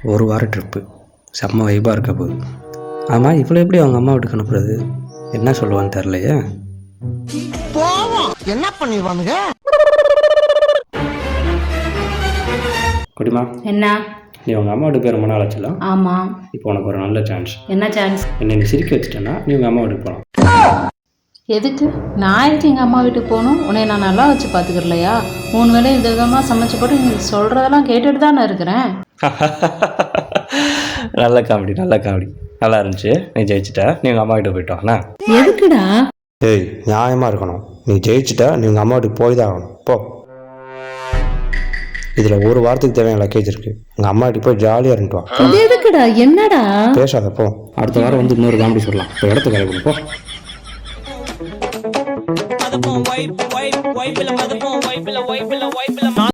ஒரு வாரம் ட்ரிப்பு செம்ம வைப்பாக இருக்க போகுது. ஆமாம், இவ்வளோ எப்படி அவங்க அம்மா வீட்டுக்கு அனுப்புறது? என்ன சொல்லுவான்னு தெரிலையே. என்ன பண்ணிடுவானுங்க? குடிமா, என்ன? நீ உங்கள் அம்மா வீட்டுக்கு போய் ரொம்ப நாள் ஆச்சுல. ஆமாம். இப்போ உனக்கு ஒரு நல்ல சான்ஸ். என்ன சான்ஸ்? என்னை நீ சிரிக்க வச்சுட்டேன்னா நீ உங்கள் அம்மா வீட்டுக்கு போகலாம். எதுக்கு? நான் எதுக்கு எங்கள் அம்மா வீட்டுக்கு போகணும்? உன்னை நான் நல்லா வச்சு பார்த்துக்கிறலையா? 3 வேளை இந்த விதமாக சமைச்சு போட்டு நீ சொல்கிறதெல்லாம் கேட்டுட்டு தானே இருக்கிறேன். நல்ல காமெடி, நல்லா இருந்துச்சு. நீ ஜெயிச்சிட்ட, நீ உங்கள் அம்மா வீட்டுக்கு போயிட்டு வாண்ணா. எதுக்குடா? ஏய், நியாயமாக இருக்கணும். நீ ஜெயிச்சிட்ட, நீ உங்கள் அம்மா வீட்டுக்கு போய் தான் ஆகணும். போ. இதில் ஒரு வாரத்துக்கு தேவையான லக்கேஜ் இருக்குது. உங்கள் அம்மா வீட்டுக்கு போய் ஜாலியாக இருந்துட்டு வா. எதுக்குடா? என்னடா பேசாத, போ. அடுத்த வாரம் வந்து இன்னொரு காமெடி சொல்லலாம். இப்போ இடத்துக்கு கிளம்பணும், போ. Wipe, wipe, wipe, wipe, wipe, wipe, wipe, wipe, wipe, wipe,